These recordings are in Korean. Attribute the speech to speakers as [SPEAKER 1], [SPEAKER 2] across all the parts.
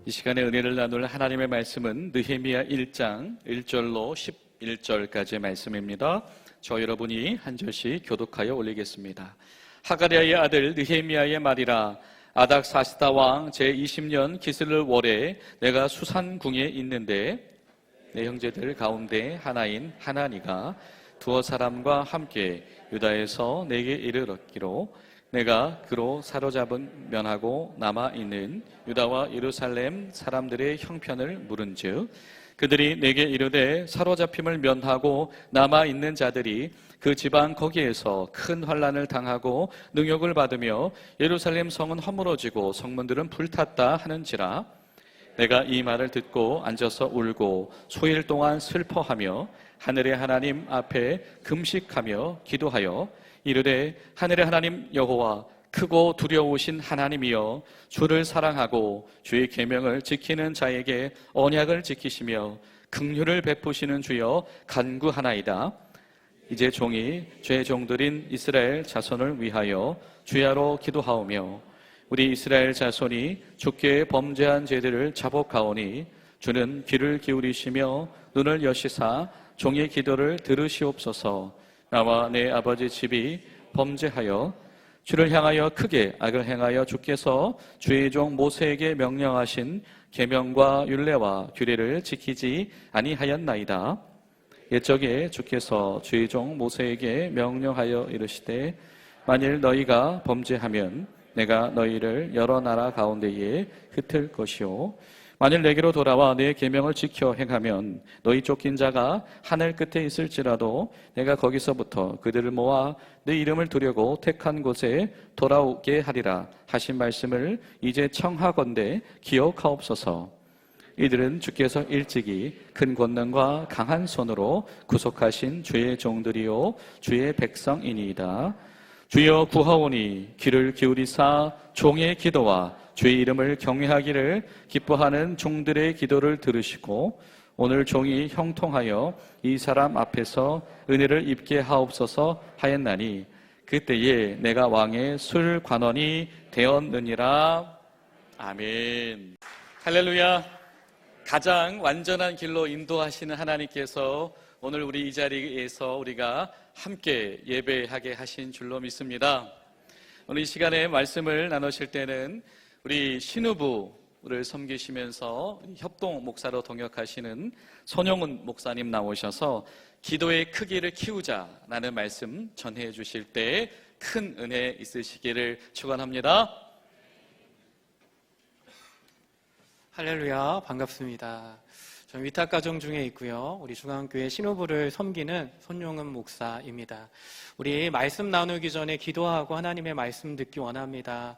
[SPEAKER 1] 이 시간에 은혜를 나눌 하나님의 말씀은 느헤미야 1장 1절로 11절까지의 말씀입니다. 저 여러분이 한 절씩 교독하여 올리겠습니다. 하가랴의 아들 느헤미야의 말이라. 아닥사스다 왕 제20년 기슬 월에 내가 수산궁에 있는데 내 형제들 가운데 하나인 하나니가 두어 사람과 함께 유다에서 내게 이르렀기로 내가 그로 사로잡은 면하고 남아있는 유다와 예루살렘 사람들의 형편을 물은즉 그들이 내게 이르되 사로잡힘을 면하고 남아있는 자들이 그 지방 거기에서 큰 환난을 당하고 능욕을 받으며 예루살렘 성은 허물어지고 성문들은 불탔다 하는지라. 내가 이 말을 듣고 앉아서 울고 수일 동안 슬퍼하며 하늘의 하나님 앞에 금식하며 기도하여 이르되 하늘의 하나님 여호와 크고 두려우신 하나님이여 주를 사랑하고 주의 계명을 지키는 자에게 언약을 지키시며 긍휼을 베푸시는 주여 간구하나이다. 이제 종이 죄 종들인 이스라엘 자손을 위하여 주야로 기도하오며 우리 이스라엘 자손이 주께 범죄한 죄들을 자복하오니 주는 귀를 기울이시며 눈을 여시사 종의 기도를 들으시옵소서. 나와 내 아버지 집이 범죄하여 주를 향하여 크게 악을 행하여 주께서 주의 종 모세에게 명령하신 계명과 율례와 규례를 지키지 아니하였나이다. 옛적에 주께서 주의 종 모세에게 명령하여 이르시되 만일 너희가 범죄하면 내가 너희를 여러 나라 가운데에 흩을 것이요 만일 내게로 돌아와 내 계명을 지켜 행하면 너희 쫓긴 자가 하늘 끝에 있을지라도 내가 거기서부터 그들을 모아 내 이름을 두려고 택한 곳에 돌아오게 하리라 하신 말씀을 이제 청하건대 기억하옵소서. 이들은 주께서 일찍이 큰 권능과 강한 손으로 구속하신 주의 종들이요 주의 백성이니이다. 주여 구하오니 귀를 기울이사 종의 기도와 주의 이름을 경외하기를 기뻐하는 종들의 기도를 들으시고 오늘 종이 형통하여 이 사람 앞에서 은혜를 입게 하옵소서 하였나니 그때에 내가 왕의 술 관원이 되었느니라. 아멘. 할렐루야. 가장 완전한 길로 인도하시는 하나님께서 오늘 우리 이 자리에서 우리가 함께 예배하게 하신 줄로 믿습니다. 오늘 이 시간에 말씀을 나누실 때는 우리 신우부를 섬기시면서 협동 목사로 동역하시는 손용훈 목사님 나오셔서 기도의 크기를 키우자라는 말씀 전해 주실 때 큰 은혜 있으시기를 축원합니다.
[SPEAKER 2] 할렐루야, 반갑습니다. 저는 위탁가정 중에 있고요. 우리 중앙교회 신호부를 섬기는 손용은 목사입니다. 우리 말씀 나누기 전에 기도하고 하나님의 말씀 듣기 원합니다.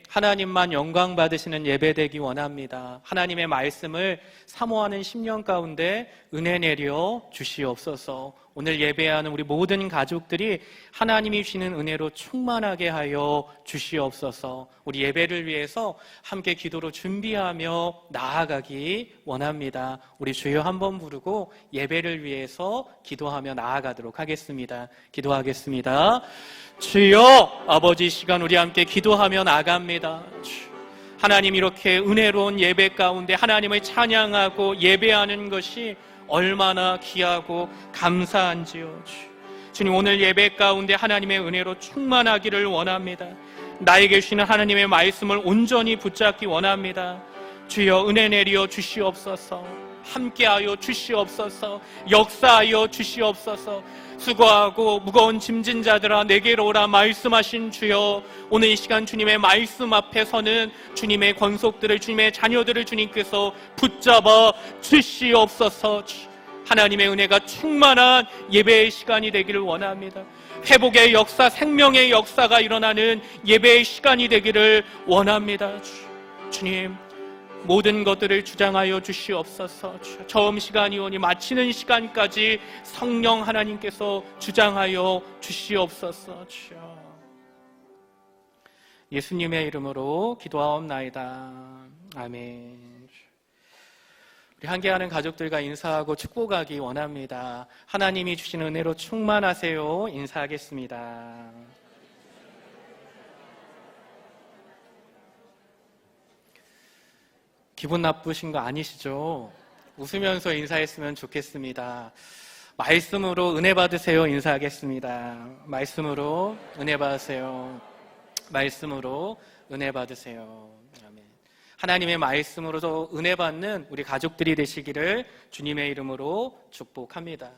[SPEAKER 2] 하나님만 영광 받으시는 예배 되기 원합니다. 하나님의 말씀을 사모하는 심령 가운데 은혜 내려 주시옵소서. 오늘 예배하는 우리 모든 가족들이 하나님이 주시는 은혜로 충만하게 하여 주시옵소서. 우리 예배를 위해서 함께 기도로 준비하며 나아가기 원합니다. 우리 주여 한번 부르고 예배를 위해서 기도하며 나아가도록 하겠습니다. 기도하겠습니다. 주여, 아버지 시간 우리 함께 기도하며 나갑니다. 하나님, 이렇게 은혜로운 예배 가운데 하나님을 찬양하고 예배하는 것이 얼마나 귀하고 감사한지요. 주님, 오늘 예배 가운데 하나님의 은혜로 충만하기를 원합니다. 나에게 주시는 하나님의 말씀을 온전히 붙잡기 원합니다. 주여, 은혜 내려 주시옵소서. 함께하여 주시옵소서. 역사하여 주시옵소서. 수고하고 무거운 짐진 자들아 내게로 오라 말씀하신 주여, 오늘 이 시간 주님의 말씀 앞에서는 주님의 권속들을, 주님의 자녀들을 주님께서 붙잡아 주시옵소서. 하나님의 은혜가 충만한 예배의 시간이 되기를 원합니다. 회복의 역사, 생명의 역사가 일어나는 예배의 시간이 되기를 원합니다. 주님, 모든 것들을 주장하여 주시옵소서. 처음 시간이 오니 마치는 시간까지 성령 하나님께서 주장하여 주시옵소서. 예수님의 이름으로 기도하옵나이다. 아멘. 우리 함께하는 가족들과 인사하고 축복하기 원합니다. 하나님이 주신 은혜로 충만하세요. 인사하겠습니다. 기분 나쁘신 거 아니시죠? 웃으면서 인사했으면 좋겠습니다. 말씀으로 은혜 받으세요. 인사하겠습니다. 말씀으로 은혜 받으세요. 말씀으로 은혜 받으세요. 아멘. 하나님의 말씀으로도 은혜 받는 우리 가족들이 되시기를 주님의 이름으로 축복합니다.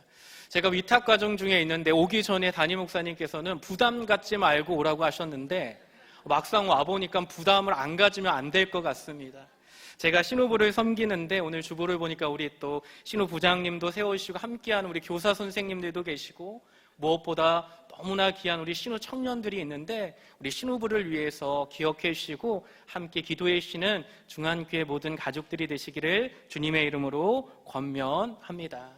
[SPEAKER 2] 제가 위탁 과정 중에 있는데 오기 전에 담임 목사님께서는 부담 갖지 말고 오라고 하셨는데 막상 와보니까 부담을 안 가지면 안 될 것 같습니다. 제가 신우부를 섬기는데 오늘 주보를 보니까 우리 또 신우부장님도 세우시고 함께하는 우리 교사 선생님들도 계시고 무엇보다 너무나 귀한 우리 신우 청년들이 있는데 우리 신우부를 위해서 기억해 주시고 함께 기도해 주시는 중앙교회 모든 가족들이 되시기를 주님의 이름으로 권면합니다.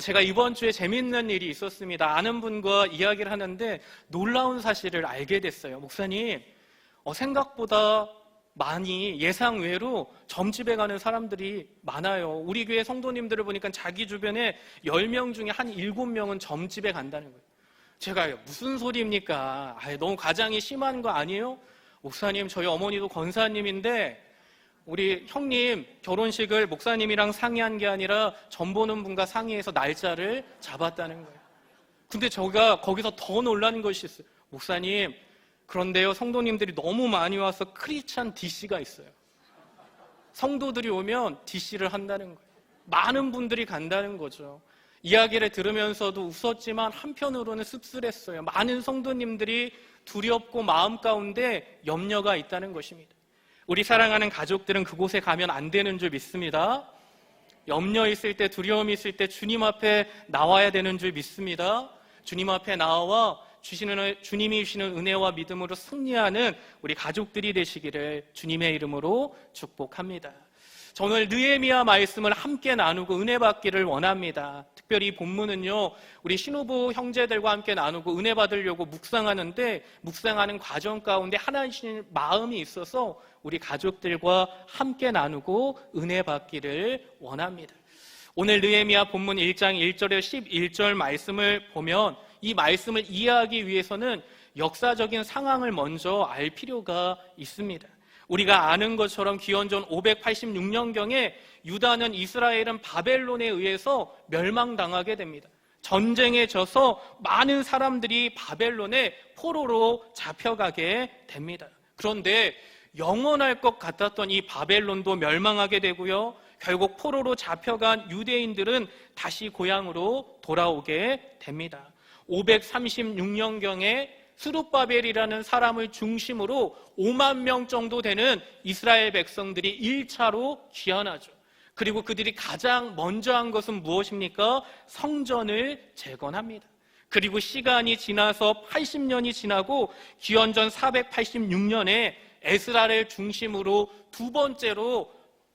[SPEAKER 2] 제가 이번 주에 재밌는 일이 있었습니다. 아는 분과 이야기를 하는데 놀라운 사실을 알게 됐어요. 목사님, 생각보다 많이 예상외로 점집에 가는 사람들이 많아요. 우리 교회 성도님들을 보니까 자기 주변에 10명 중에 한 7명은 점집에 간다는 거예요. 제가 무슨 소리입니까? 너무 과장이 심한 거 아니에요? 목사님, 저희 어머니도 권사님인데 우리 형님 결혼식을 목사님이랑 상의한 게 아니라 점 보는 분과 상의해서 날짜를 잡았다는 거예요. 근데 제가 거기서 더 놀라는 것이 있어요. 목사님, 그런데요, 성도님들이 너무 많이 와서 크리스찬 DC가 있어요. 성도들이 오면 DC를 한다는 거예요. 많은 분들이 간다는 거죠. 이야기를 들으면서도 웃었지만 한편으로는 씁쓸했어요. 많은 성도님들이 두렵고 마음 가운데 염려가 있다는 것입니다. 우리 사랑하는 가족들은 그곳에 가면 안 되는 줄 믿습니다. 염려 있을 때, 두려움이 있을 때 주님 앞에 나와야 되는 줄 믿습니다. 주님 앞에 나와 주님이 주시는 은혜와 믿음으로 승리하는 우리 가족들이 되시기를 주님의 이름으로 축복합니다. 저 오늘 느헤미야 말씀을 함께 나누고 은혜 받기를 원합니다. 특별히 이 본문은요, 우리 신우부 형제들과 함께 나누고 은혜 받으려고 묵상하는데 묵상하는 과정 가운데 하나님 마음이 있어서 우리 가족들과 함께 나누고 은혜 받기를 원합니다. 오늘 느헤미야 본문 1장 1절에 11절 말씀을 보면 이 말씀을 이해하기 위해서는 역사적인 상황을 먼저 알 필요가 있습니다. 우리가 아는 것처럼 기원전 586년경에 유다는 이스라엘은 바벨론에 의해서 멸망당하게 됩니다. 전쟁에 져서 많은 사람들이 바벨론의 포로로 잡혀가게 됩니다. 그런데 영원할 것 같았던 이 바벨론도 멸망하게 되고요. 결국 포로로 잡혀간 유대인들은 다시 고향으로 돌아오게 됩니다. 536년경에 스룹바벨이라는 사람을 중심으로 5만 명 정도 되는 이스라엘 백성들이 1차로 귀환하죠. 그리고 그들이 가장 먼저 한 것은 무엇입니까? 성전을 재건합니다. 그리고 시간이 지나서 80년이 지나고 기원전 486년에 에스라를 중심으로 두 번째로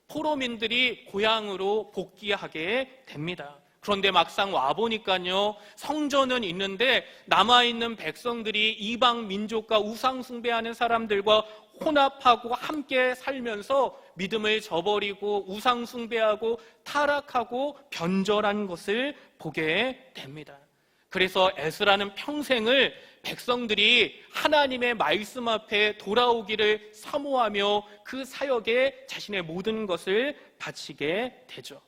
[SPEAKER 2] 포로민들이 고향으로 복귀하게 됩니다. 그런데 막상 와보니까요, 성전은 있는데 남아있는 백성들이 이방 민족과 우상 숭배하는 사람들과 혼합하고 함께 살면서 믿음을 저버리고 우상 숭배하고 타락하고 변절한 것을 보게 됩니다. 그래서 에스라는 평생을 백성들이 하나님의 말씀 앞에 돌아오기를 사모하며 그 사역에 자신의 모든 것을 바치게 되죠.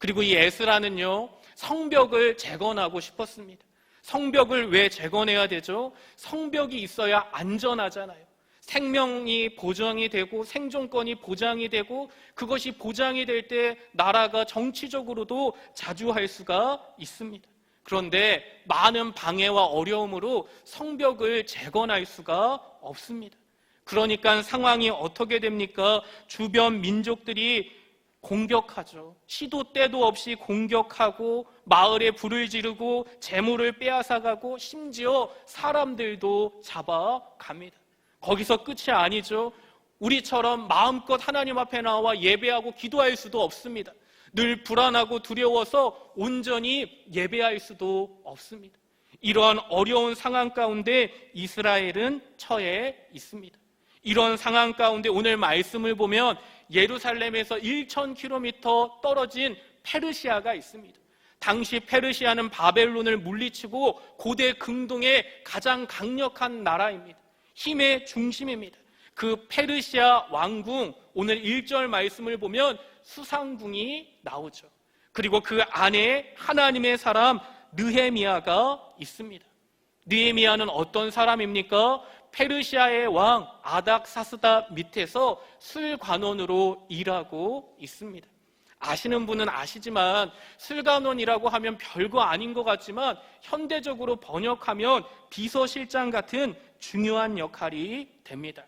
[SPEAKER 2] 그리고 이 에스라는요, 성벽을 재건하고 싶었습니다. 성벽을 왜 재건해야 되죠? 성벽이 있어야 안전하잖아요. 생명이 보장이 되고 생존권이 보장이 되고 그것이 보장이 될 때 나라가 정치적으로도 자주할 수가 있습니다. 그런데 많은 방해와 어려움으로 성벽을 재건할 수가 없습니다. 그러니까 상황이 어떻게 됩니까? 주변 민족들이 공격하죠. 시도 때도 없이 공격하고 마을에 불을 지르고 재물을 빼앗아가고 심지어 사람들도 잡아갑니다. 거기서 끝이 아니죠. 우리처럼 마음껏 하나님 앞에 나와 예배하고 기도할 수도 없습니다. 늘 불안하고 두려워서 온전히 예배할 수도 없습니다. 이러한 어려운 상황 가운데 이스라엘은 처해 있습니다. 이런 상황 가운데 오늘 말씀을 보면 예루살렘에서 1000km 떨어진 페르시아가 있습니다. 당시 페르시아는 바벨론을 물리치고 고대 근동의 가장 강력한 나라입니다. 힘의 중심입니다. 그 페르시아 왕궁, 오늘 1절 말씀을 보면 수상궁이 나오죠. 그리고 그 안에 하나님의 사람 느헤미야가 있습니다. 느헤미야는 어떤 사람입니까? 페르시아의 왕 아닥사스다 밑에서 술관원으로 일하고 있습니다. 아시는 분은 아시지만 술관원이라고 하면 별거 아닌 것 같지만 현대적으로 번역하면 비서실장 같은 중요한 역할이 됩니다.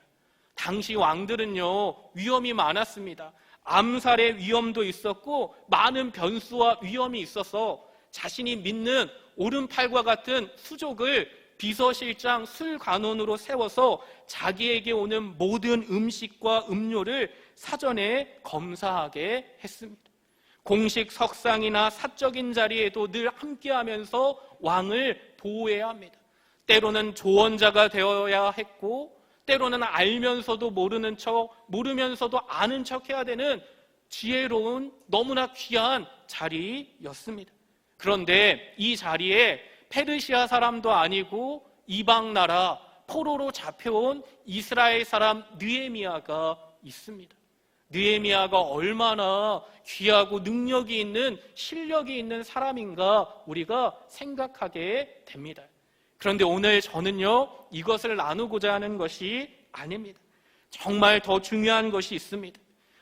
[SPEAKER 2] 당시 왕들은요, 위험이 많았습니다. 암살의 위험도 있었고 많은 변수와 위험이 있어서 자신이 믿는 오른팔과 같은 수족을 비서실장 술관원으로 세워서 자기에게 오는 모든 음식과 음료를 사전에 검사하게 했습니다. 공식 석상이나 사적인 자리에도 늘 함께하면서 왕을 보호해야 합니다. 때로는 조언자가 되어야 했고 때로는 알면서도 모르는 척, 모르면서도 아는 척 해야 되는 지혜로운 너무나 귀한 자리였습니다. 그런데 이 자리에 페르시아 사람도 아니고 이방 나라 포로로 잡혀온 이스라엘 사람 느헤미야가 있습니다. 느헤미야가 얼마나 귀하고 능력이 있는, 실력이 있는 사람인가 우리가 생각하게 됩니다. 그런데 오늘 저는요, 이것을 나누고자 하는 것이 아닙니다. 정말 더 중요한 것이 있습니다.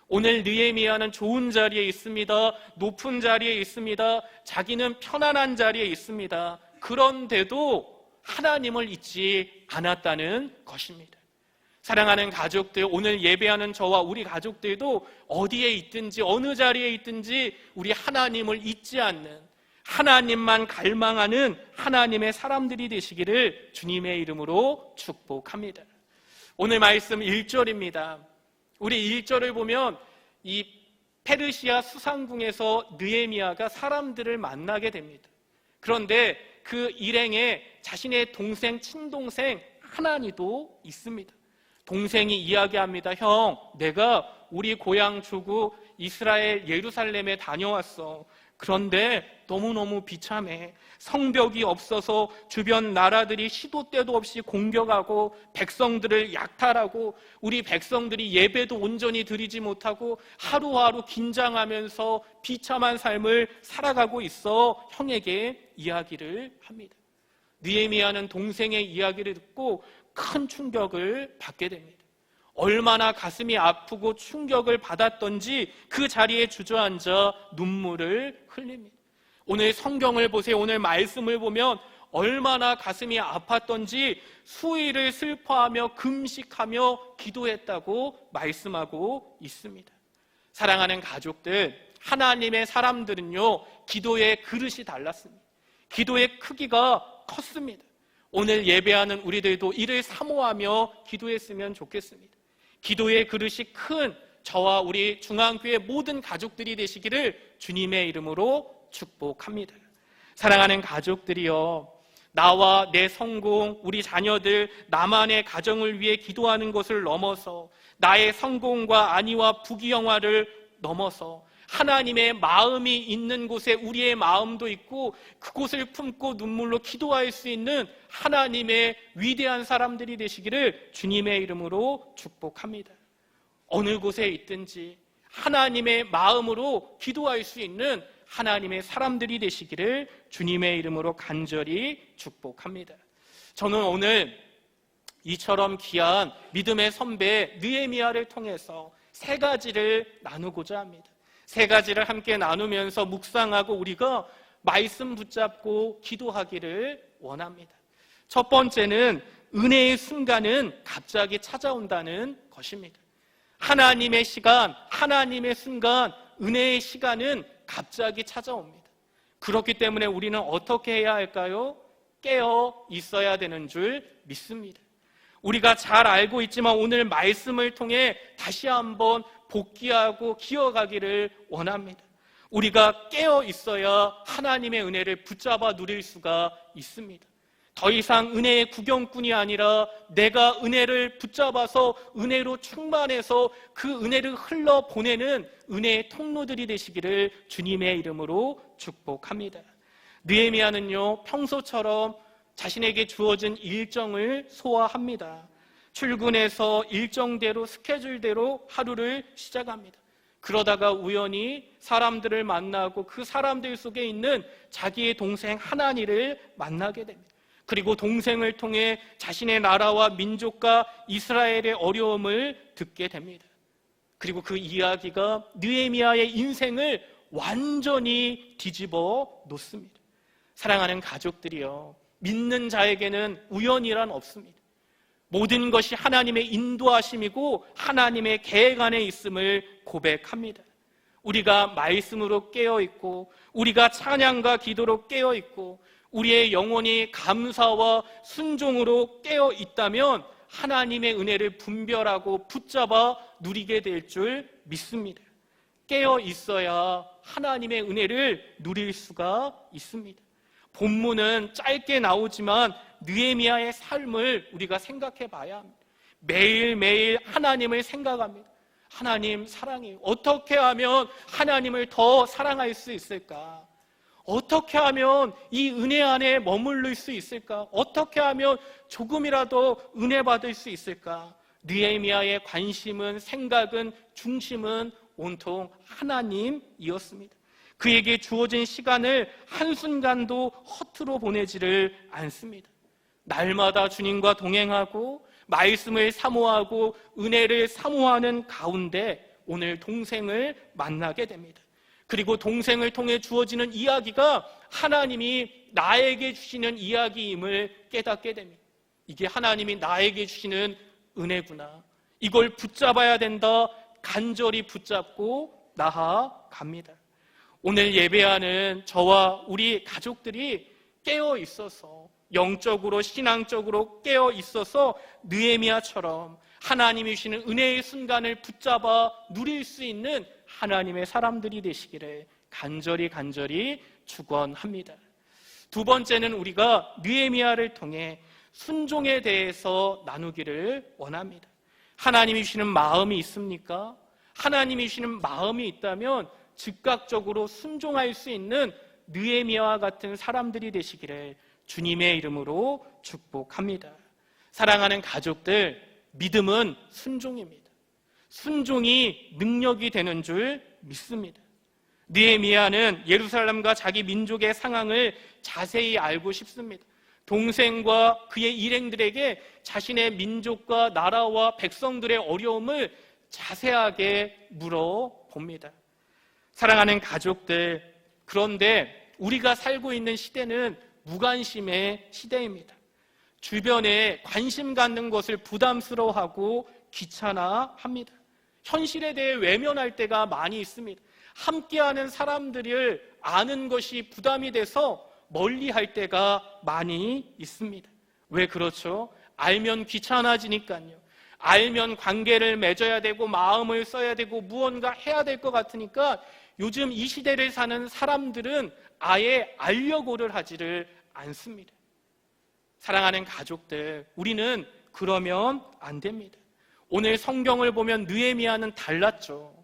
[SPEAKER 2] 오늘 느헤미야는 좋은 자리에 있습니다. 높은 자리에 있습니다. 자기는 편안한 자리에 있습니다. 그런데도 하나님을 잊지 않았다는 것입니다. 사랑하는 가족들, 오늘 예배하는 저와 우리 가족들도 어디에 있든지 어느 자리에 있든지 우리 하나님을 잊지 않는, 하나님만 갈망하는 하나님의 사람들이 되시기를 주님의 이름으로 축복합니다. 오늘 말씀 1절입니다. 우리 1절을 보면 이 페르시아 수상궁에서 느헤미야가 사람들을 만나게 됩니다. 그런데 그 일행에 자신의 동생, 친동생 하나니도 있습니다. 동생이 이야기합니다. 형, 내가 우리 고향 조국 이스라엘 예루살렘에 다녀왔어. 그런데 너무너무 비참해. 성벽이 없어서 주변 나라들이 시도 때도 없이 공격하고 백성들을 약탈하고 우리 백성들이 예배도 온전히 드리지 못하고 하루하루 긴장하면서 비참한 삶을 살아가고 있어. 형에게 이야기를 합니다. 느헤미야는 동생의 이야기를 듣고 큰 충격을 받게 됩니다. 얼마나 가슴이 아프고 충격을 받았던지 그 자리에 주저앉아 눈물을 흘립니다. 오늘 성경을 보세요. 오늘 말씀을 보면 얼마나 가슴이 아팠던지 수일을 슬퍼하며 금식하며 기도했다고 말씀하고 있습니다. 사랑하는 가족들, 하나님의 사람들은요, 기도의 그릇이 달랐습니다. 기도의 크기가 컸습니다. 오늘 예배하는 우리들도 이를 사모하며 기도했으면 좋겠습니다. 기도의 그릇이 큰 저와 우리 중앙교회 모든 가족들이 되시기를 주님의 이름으로 축복합니다. 사랑하는 가족들이여, 나와 내 성공, 우리 자녀들, 나만의 가정을 위해 기도하는 것을 넘어서 나의 성공과 안위와 부귀영화를 넘어서 하나님의 마음이 있는 곳에 우리의 마음도 있고 그곳을 품고 눈물로 기도할 수 있는 하나님의 위대한 사람들이 되시기를 주님의 이름으로 축복합니다. 어느 곳에 있든지 하나님의 마음으로 기도할 수 있는 하나님의 사람들이 되시기를 주님의 이름으로 간절히 축복합니다. 저는 오늘 이처럼 귀한 믿음의 선배 느헤미야를 통해서 세 가지를 나누고자 합니다. 세 가지를 함께 나누면서 묵상하고 우리가 말씀 붙잡고 기도하기를 원합니다. 첫 번째는 은혜의 순간은 갑자기 찾아온다는 것입니다. 하나님의 시간, 하나님의 순간, 은혜의 시간은 갑자기 찾아옵니다. 그렇기 때문에 우리는 어떻게 해야 할까요? 깨어 있어야 되는 줄 믿습니다. 우리가 잘 알고 있지만 오늘 말씀을 통해 다시 한번 복귀하고 기어가기를 원합니다. 우리가 깨어 있어야 하나님의 은혜를 붙잡아 누릴 수가 있습니다. 더 이상 은혜의 구경꾼이 아니라 내가 은혜를 붙잡아서 은혜로 충만해서 그 은혜를 흘러보내는 은혜의 통로들이 되시기를 주님의 이름으로 축복합니다. 느헤미야는요, 평소처럼 자신에게 주어진 일정을 소화합니다. 출근해서 일정대로 스케줄대로 하루를 시작합니다. 그러다가 우연히 사람들을 만나고 그 사람들 속에 있는 자기의 동생 하나니를 만나게 됩니다. 그리고 동생을 통해 자신의 나라와 민족과 이스라엘의 어려움을 듣게 됩니다. 그리고 그 이야기가 느헤미야의 인생을 완전히 뒤집어 놓습니다. 사랑하는 가족들이요, 믿는 자에게는 우연이란 없습니다. 모든 것이 하나님의 인도하심이고 하나님의 계획 안에 있음을 고백합니다. 우리가 말씀으로 깨어있고 우리가 찬양과 기도로 깨어있고 우리의 영혼이 감사와 순종으로 깨어있다면 하나님의 은혜를 분별하고 붙잡아 누리게 될 줄 믿습니다. 깨어있어야 하나님의 은혜를 누릴 수가 있습니다. 본문은 짧게 나오지만 느헤미야의 삶을 우리가 생각해 봐야 합니다. 매일매일 하나님을 생각합니다. 하나님 사랑해요. 어떻게 하면 하나님을 더 사랑할 수 있을까? 어떻게 하면 이 은혜 안에 머무를 수 있을까? 어떻게 하면 조금이라도 은혜 받을 수 있을까? 느헤미야의 관심은, 생각은, 중심은 온통 하나님이었습니다. 그에게 주어진 시간을 한순간도 허투루 보내지를 않습니다. 날마다 주님과 동행하고 말씀을 사모하고 은혜를 사모하는 가운데 오늘 동생을 만나게 됩니다. 그리고 동생을 통해 주어지는 이야기가 하나님이 나에게 주시는 이야기임을 깨닫게 됩니다. 이게 하나님이 나에게 주시는 은혜구나. 이걸 붙잡아야 된다. 간절히 붙잡고 나아갑니다. 오늘 예배하는 저와 우리 가족들이 깨어 있어서, 영적으로 신앙적으로 깨어 있어서 느헤미야처럼 하나님이 주시는 은혜의 순간을 붙잡아 누릴 수 있는 하나님의 사람들이 되시기를 간절히 축원합니다. 두 번째는 우리가 느헤미야를 통해 순종에 대해서 나누기를 원합니다. 하나님이 주시는 마음이 있습니까? 하나님이 주시는 마음이 있다면 즉각적으로 순종할 수 있는 느헤미야와 같은 사람들이 되시기를 주님의 이름으로 축복합니다. 사랑하는 가족들, 믿음은 순종입니다. 순종이 능력이 되는 줄 믿습니다. 느헤미야는 예루살렘과 자기 민족의 상황을 자세히 알고 싶습니다. 동생과 그의 일행들에게 자신의 민족과 나라와 백성들의 어려움을 자세하게 물어봅니다. 사랑하는 가족들, 그런데 우리가 살고 있는 시대는 무관심의 시대입니다. 주변에 관심 갖는 것을 부담스러워하고 귀찮아합니다. 현실에 대해 외면할 때가 많이 있습니다. 함께하는 사람들을 아는 것이 부담이 돼서 멀리할 때가 많이 있습니다. 왜 그렇죠? 알면 귀찮아지니까요. 알면 관계를 맺어야 되고 마음을 써야 되고 무언가 해야 될 것 같으니까 요즘 이 시대를 사는 사람들은 아예 알려고를 하지를 않습니다. 사랑하는 가족들, 우리는 그러면 안 됩니다. 오늘 성경을 보면 느헤미야는 달랐죠.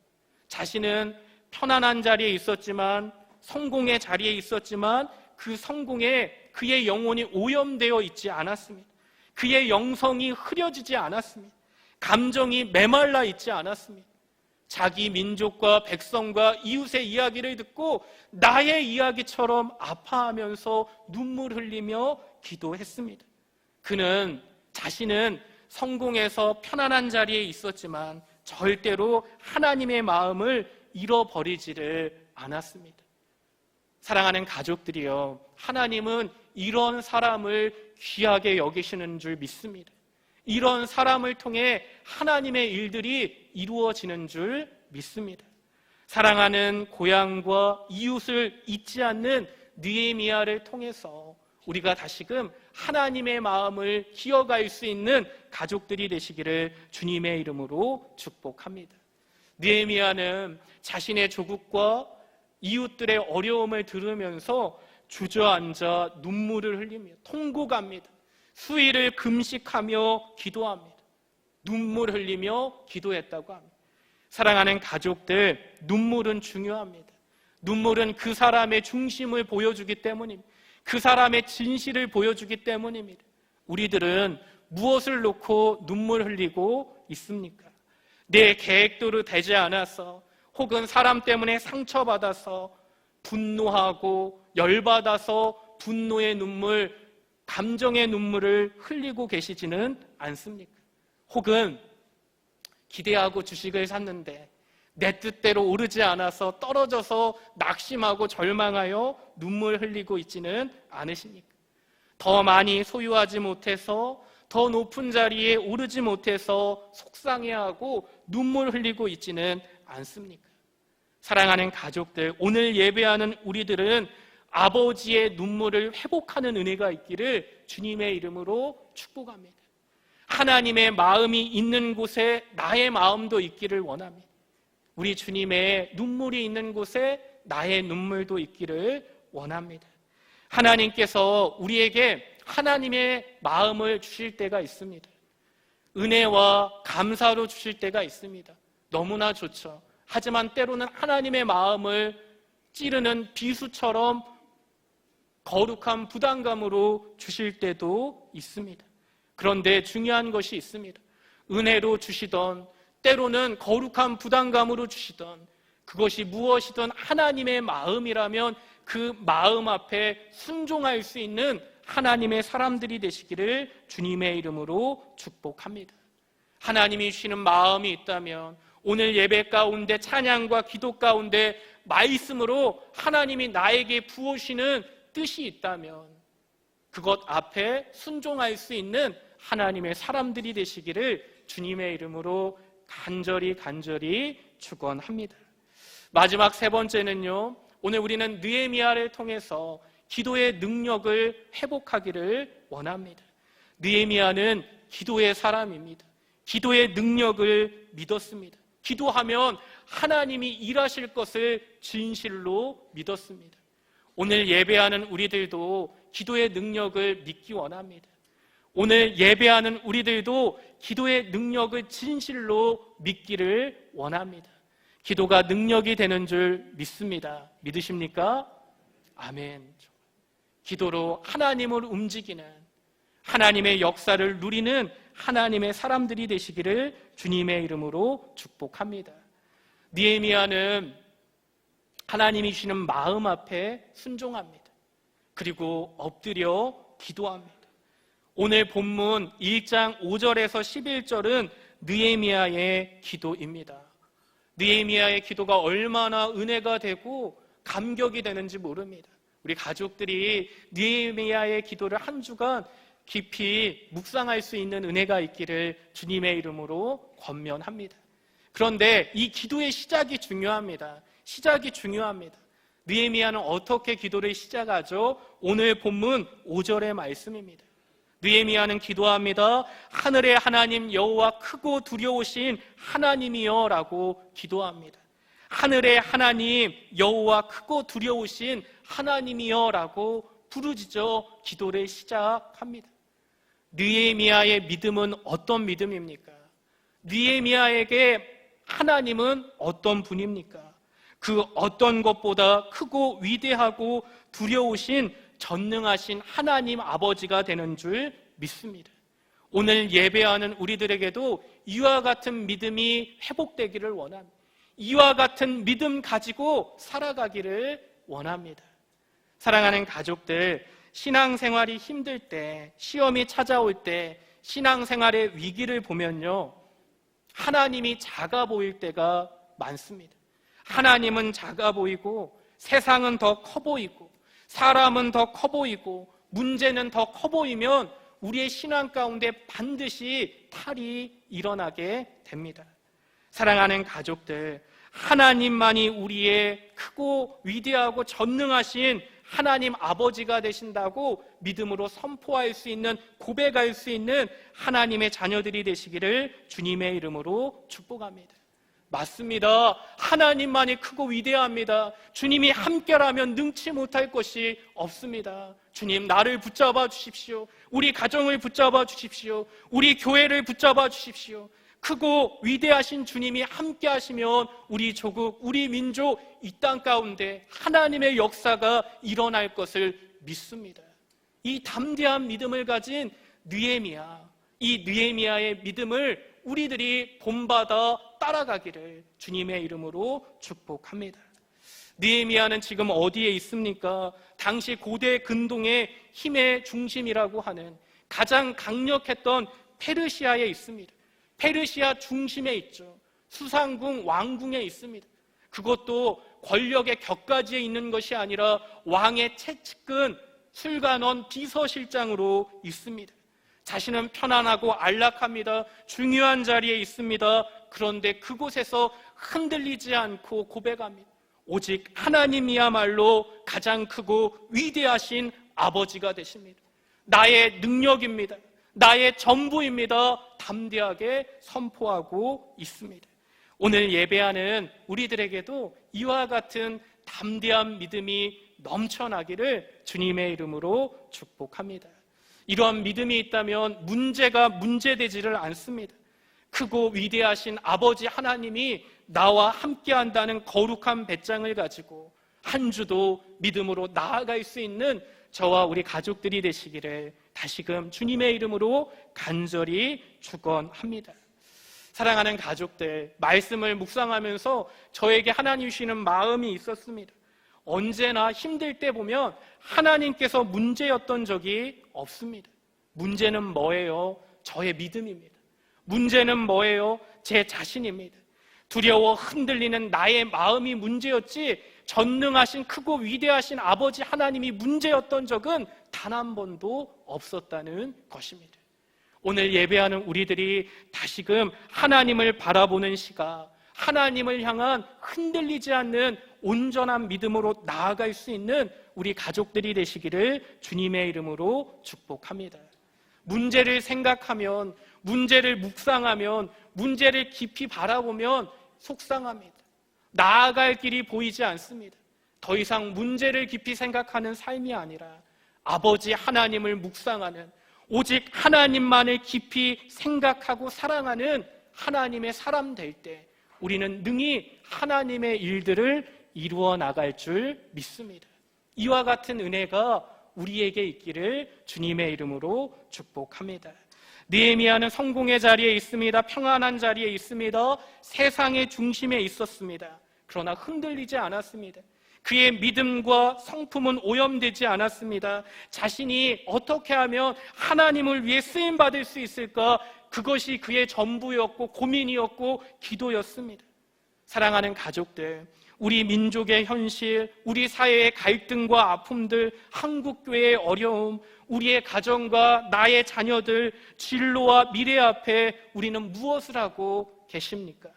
[SPEAKER 2] 자신은 편안한 자리에 있었지만, 성공의 자리에 있었지만 그 성공에 그의 영혼이 오염되어 있지 않았습니다. 그의 영성이 흐려지지 않았습니다. 감정이 메말라 있지 않았습니다. 자기 민족과 백성과 이웃의 이야기를 듣고 나의 이야기처럼 아파하면서 눈물 흘리며 기도했습니다. 그는 자신은 성공해서 편안한 자리에 있었지만 절대로 하나님의 마음을 잃어버리지를 않았습니다. 사랑하는 가족들이요, 하나님은 이런 사람을 귀하게 여기시는 줄 믿습니다. 이런 사람을 통해 하나님의 일들이 이루어지는 줄 믿습니다. 사랑하는 고향과 이웃을 잊지 않는 느헤미야를 통해서 우리가 다시금 하나님의 마음을 기어갈 수 있는 가족들이 되시기를 주님의 이름으로 축복합니다. 느헤미야는 자신의 조국과 이웃들의 어려움을 들으면서 주저앉아 눈물을 흘리며 통곡합니다. 수일을 금식하며 기도합니다. 눈물 흘리며 기도했다고 합니다. 사랑하는 가족들, 눈물은 중요합니다. 눈물은 그 사람의 중심을 보여주기 때문입니다. 그 사람의 진실을 보여주기 때문입니다. 우리들은 무엇을 놓고 눈물 흘리고 있습니까? 내 계획대로 되지 않아서 혹은 사람 때문에 상처받아서 분노하고 열받아서 분노의 눈물, 감정의 눈물을 흘리고 계시지는 않습니까? 혹은 기대하고 주식을 샀는데 내 뜻대로 오르지 않아서 떨어져서 낙심하고 절망하여 눈물 흘리고 있지는 않으십니까? 더 많이 소유하지 못해서 더 높은 자리에 오르지 못해서 속상해하고 눈물 흘리고 있지는 않습니까? 사랑하는 가족들, 오늘 예배하는 우리들은 아버지의 눈물을 회복하는 은혜가 있기를 주님의 이름으로 축복합니다. 하나님의 마음이 있는 곳에 나의 마음도 있기를 원합니다. 우리 주님의 눈물이 있는 곳에 나의 눈물도 있기를 원합니다. 하나님께서 우리에게 하나님의 마음을 주실 때가 있습니다. 은혜와 감사로 주실 때가 있습니다. 너무나 좋죠. 하지만 때로는 하나님의 마음을 찌르는 비수처럼 거룩한 부담감으로 주실 때도 있습니다. 그런데 중요한 것이 있습니다. 은혜로 주시던, 때로는 거룩한 부담감으로 주시던, 그것이 무엇이든 하나님의 마음이라면 그 마음 앞에 순종할 수 있는 하나님의 사람들이 되시기를 주님의 이름으로 축복합니다. 하나님이 주시는 마음이 있다면 오늘 예배 가운데 찬양과 기도 가운데 말씀으로 하나님이 나에게 부으시는 뜻이 있다면 그것 앞에 순종할 수 있는 하나님의 사람들이 되시기를 주님의 이름으로 간절히 축원합니다. 마지막 세 번째는요, 오늘 우리는 느헤미야를 통해서 기도의 능력을 회복하기를 원합니다. 느헤미야는 기도의 사람입니다. 기도의 능력을 믿었습니다. 기도하면 하나님이 일하실 것을 진실로 믿었습니다. 오늘 예배하는 우리들도 기도의 능력을 믿기 원합니다. 오늘 예배하는 우리들도 기도의 능력을 진실로 믿기를 원합니다. 기도가 능력이 되는 줄 믿습니다. 믿으십니까? 아멘. 기도로 하나님을 움직이는, 하나님의 역사를 누리는 하나님의 사람들이 되시기를 주님의 이름으로 축복합니다. 느헤미야는 하나님이 주시는 마음 앞에 순종합니다. 그리고 엎드려 기도합니다. 오늘 본문 1장 5절에서 11절은 느헤미야의 기도입니다. 느헤미야의 기도가 얼마나 은혜가 되고 감격이 되는지 모릅니다. 우리 가족들이 느헤미야의 기도를 한 주간 깊이 묵상할 수 있는 은혜가 있기를 주님의 이름으로 권면합니다. 그런데 이 기도의 시작이 중요합니다. 시작이 중요합니다. 느헤미야는 어떻게 기도를 시작하죠? 오늘 본문 5절의 말씀입니다. 느헤미야는 기도합니다. 하늘의 하나님 여호와 크고 두려우신 하나님이여 라고 기도합니다. 하늘의 하나님 여호와 크고 두려우신 하나님이여 라고 부르짖어 기도를 시작합니다. 느헤미야의 믿음은 어떤 믿음입니까? 느헤미야에게 하나님은 어떤 분입니까? 그 어떤 것보다 크고 위대하고 두려우신 전능하신 하나님 아버지가 되는 줄 믿습니다. 오늘 예배하는 우리들에게도 이와 같은 믿음이 회복되기를 원합니다. 이와 같은 믿음 가지고 살아가기를 원합니다. 사랑하는 가족들, 신앙생활이 힘들 때, 시험이 찾아올 때, 신앙생활의 위기를 보면요, 하나님이 작아 보일 때가 많습니다. 하나님은 작아 보이고 세상은 더 커 보이고 사람은 더 커 보이고 문제는 더 커 보이면 우리의 신앙 가운데 반드시 탈이 일어나게 됩니다. 사랑하는 가족들, 하나님만이 우리의 크고 위대하고 전능하신 하나님 아버지가 되신다고 믿음으로 선포할 수 있는, 고백할 수 있는 하나님의 자녀들이 되시기를 주님의 이름으로 축복합니다. 맞습니다. 하나님만이 크고 위대합니다. 주님이 함께라면 능치 못할 것이 없습니다. 주님, 나를 붙잡아 주십시오. 우리 가정을 붙잡아 주십시오. 우리 교회를 붙잡아 주십시오. 크고 위대하신 주님이 함께 하시면 우리 조국, 우리 민족, 이 땅 가운데 하나님의 역사가 일어날 것을 믿습니다. 이 담대한 믿음을 가진 느헤미야, 이 느헤미야의 믿음을 우리들이 본받아 따라가기를 주님의 이름으로 축복합니다. 느헤미야는 지금 어디에 있습니까? 당시 고대 근동의 힘의 중심이라고 하는 가장 강력했던 페르시아에 있습니다. 페르시아 중심에 있죠. 수상궁 왕궁에 있습니다. 그것도 권력의 격가지에 있는 것이 아니라 왕의 채측근 술관원 비서실장으로 있습니다. 자신은 편안하고 안락합니다. 중요한 자리에 있습니다. 그런데 그곳에서 흔들리지 않고 고백합니다. 오직 하나님이야말로 가장 크고 위대하신 아버지가 되십니다. 나의 능력입니다. 나의 전부입니다. 담대하게 선포하고 있습니다. 오늘 예배하는 우리들에게도 이와 같은 담대한 믿음이 넘쳐나기를 주님의 이름으로 축복합니다. 이러한 믿음이 있다면 문제가 문제되지를 않습니다. 크고 위대하신 아버지 하나님이 나와 함께한다는 거룩한 배짱을 가지고 한 주도 믿음으로 나아갈 수 있는 저와 우리 가족들이 되시기를 다시금 주님의 이름으로 간절히 축원합니다. 사랑하는 가족들, 말씀을 묵상하면서 저에게 하나님 주시는 마음이 있었습니다. 언제나 힘들 때 보면 하나님께서 문제였던 적이 없습니다. 문제는 뭐예요? 저의 믿음입니다. 문제는 뭐예요? 제 자신입니다. 두려워 흔들리는 나의 마음이 문제였지 전능하신 크고 위대하신 아버지 하나님이 문제였던 적은 단 한 번도 없었다는 것입니다. 오늘 예배하는 우리들이 다시금 하나님을 바라보는 시각, 하나님을 향한 흔들리지 않는 온전한 믿음으로 나아갈 수 있는 우리 가족들이 되시기를 주님의 이름으로 축복합니다. 문제를 생각하면, 문제를 묵상하면, 문제를 깊이 바라보면 속상합니다. 나아갈 길이 보이지 않습니다. 더 이상 문제를 깊이 생각하는 삶이 아니라 아버지 하나님을 묵상하는, 오직 하나님만을 깊이 생각하고 사랑하는 하나님의 사람 될 때 우리는 능히 하나님의 일들을 이루어 나갈 줄 믿습니다. 이와 같은 은혜가 우리에게 있기를 주님의 이름으로 축복합니다. 느헤미야는 성공의 자리에 있습니다. 평안한 자리에 있습니다. 세상의 중심에 있었습니다. 그러나 흔들리지 않았습니다. 그의 믿음과 성품은 오염되지 않았습니다. 자신이 어떻게 하면 하나님을 위해 쓰임받을 수 있을까? 그것이 그의 전부였고 고민이었고 기도였습니다. 사랑하는 가족들, 우리 민족의 현실, 우리 사회의 갈등과 아픔들, 한국교회의 어려움, 우리의 가정과 나의 자녀들, 진로와 미래 앞에 우리는 무엇을 하고 계십니까?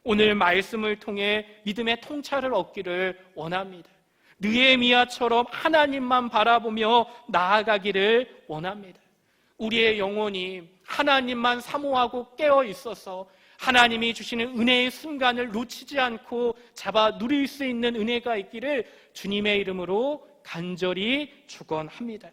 [SPEAKER 2] 오늘 말씀을 통해 믿음의 통찰을 얻기를 원합니다. 느헤미야처럼 하나님만 바라보며 나아가기를 원합니다. 우리의 영혼이 하나님만 사모하고 깨어 있어서 하나님이 주시는 은혜의 순간을 놓치지 않고 잡아 누릴 수 있는 은혜가 있기를 주님의 이름으로 간절히 축원합니다.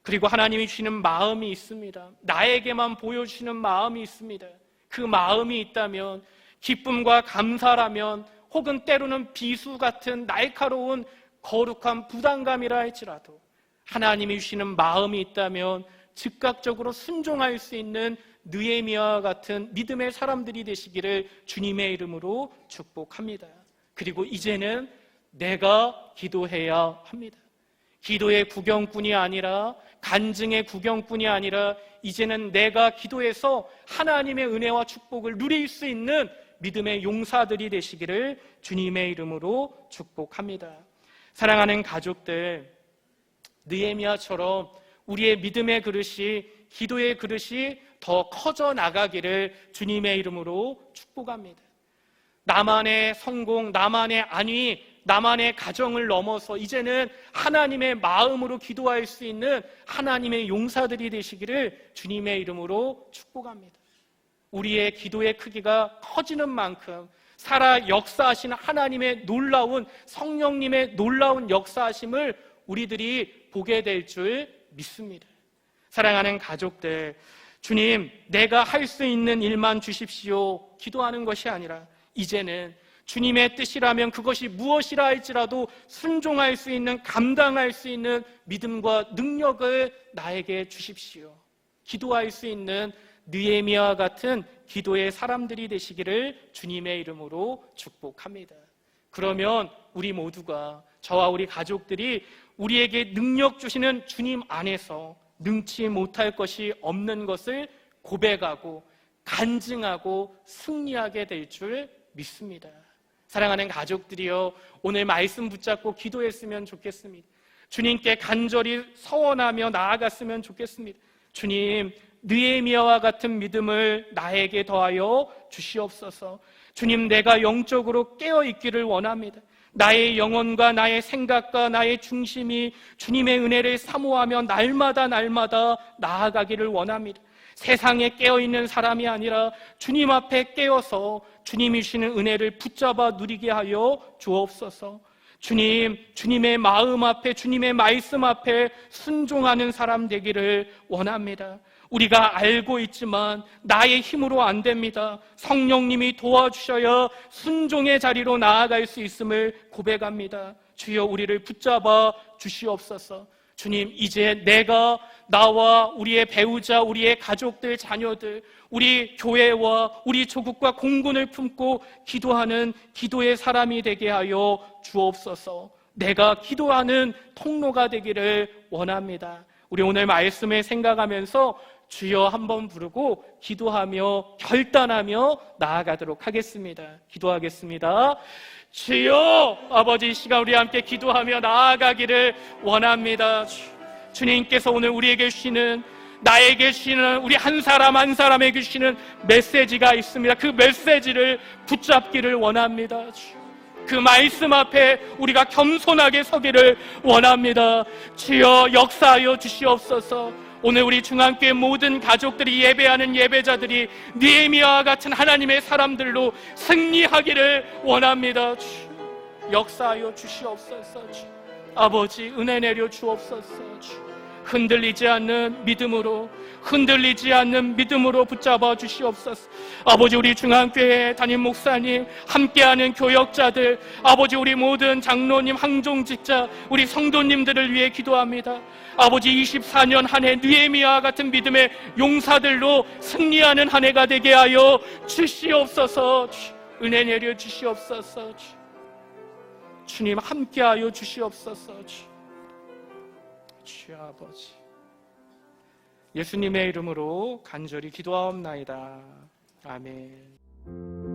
[SPEAKER 2] 그리고 하나님이 주시는 마음이 있습니다. 나에게만 보여주시는 마음이 있습니다. 그 마음이 있다면, 기쁨과 감사라면, 혹은 때로는 비수 같은 날카로운 거룩한 부담감이라 할지라도 하나님이 주시는 마음이 있다면 즉각적으로 순종할 수 있는 느헤미야와 같은 믿음의 사람들이 되시기를 주님의 이름으로 축복합니다. 그리고 이제는 내가 기도해야 합니다. 기도의 구경꾼이 아니라, 간증의 구경꾼이 아니라 이제는 내가 기도해서 하나님의 은혜와 축복을 누릴 수 있는 믿음의 용사들이 되시기를 주님의 이름으로 축복합니다. 사랑하는 가족들, 느헤미야처럼 우리의 믿음의 그릇이, 기도의 그릇이 더 커져 나가기를 주님의 이름으로 축복합니다. 나만의 성공, 나만의 안위, 나만의 가정을 넘어서 이제는 하나님의 마음으로 기도할 수 있는 하나님의 용사들이 되시기를 주님의 이름으로 축복합니다. 우리의 기도의 크기가 커지는 만큼 살아 역사하시는 하나님의 놀라운, 성령님의 놀라운 역사하심을 우리들이 보게 될 줄 믿습니다. 사랑하는 가족들, 주님, 내가 할 수 있는 일만 주십시오 기도하는 것이 아니라 이제는 주님의 뜻이라면 그것이 무엇이라 할지라도 순종할 수 있는, 감당할 수 있는 믿음과 능력을 나에게 주십시오. 기도할 수 있는 느헤미야와 같은 기도의 사람들이 되시기를 주님의 이름으로 축복합니다. 그러면 우리 모두가, 저와 우리 가족들이 우리에게 능력 주시는 주님 안에서 능치 못할 것이 없는 것을 고백하고 간증하고 승리하게 될 줄 믿습니다. 사랑하는 가족들이여, 오늘 말씀 붙잡고 기도했으면 좋겠습니다. 주님께 간절히 서원하며 나아갔으면 좋겠습니다. 주님, 느헤미야와 같은 믿음을 나에게 더하여 주시옵소서. 주님, 내가 영적으로 깨어있기를 원합니다. 나의 영혼과 나의 생각과 나의 중심이 주님의 은혜를 사모하며 날마다 나아가기를 원합니다. 세상에 깨어있는 사람이 아니라 주님 앞에 깨어서 주님이 주시는 은혜를 붙잡아 누리게 하여 주옵소서. 주님, 주님의 마음 앞에, 주님의 말씀 앞에 순종하는 사람 되기를 원합니다. 우리가 알고 있지만 나의 힘으로 안 됩니다. 성령님이 도와주셔야 순종의 자리로 나아갈 수 있음을 고백합니다. 주여, 우리를 붙잡아 주시옵소서. 주님, 이제 내가, 나와 우리의 배우자, 우리의 가족들, 자녀들, 우리 교회와 우리 조국과 공군을 품고 기도하는 기도의 사람이 되게 하여 주옵소서. 내가 기도하는 통로가 되기를 원합니다. 우리 오늘 말씀을 생각하면서 주여 한번 부르고 기도하며 결단하며 나아가도록 하겠습니다. 기도하겠습니다. 주여, 아버지, 이 시간 우리 함께 기도하며 나아가기를 원합니다. 주님께서 오늘 우리에게 주시는, 나에게 주시는, 우리 한 사람 한 사람에게 주시는 메시지가 있습니다. 그 메시지를 붙잡기를 원합니다. 그 말씀 앞에 우리가 겸손하게 서기를 원합니다. 주여, 역사하여 주시옵소서. 오늘 우리 중앙교회 모든 가족들이 예배하는 예배자들이 느헤미야와 같은 하나님의 사람들로 승리하기를 원합니다. 역사하여 주시옵소서. 아버지, 은혜 내려 주옵소서. 흔들리지 않는 믿음으로 붙잡아 주시옵소서. 아버지, 우리 중앙교회 담임 목사님, 함께하는 교역자들, 아버지, 우리 모든 장로님, 항종직자, 우리 성도님들을 위해 기도합니다. 아버지, 24년 한 해 느헤미야와 같은 믿음의 용사들로 승리하는 한 해가 되게 하여 주시옵소서. 은혜 내려 주시옵소서. 주님, 함께하여 주시옵소서. 주여 아버지, 예수님의 이름으로 간절히 기도하옵나이다. 아멘.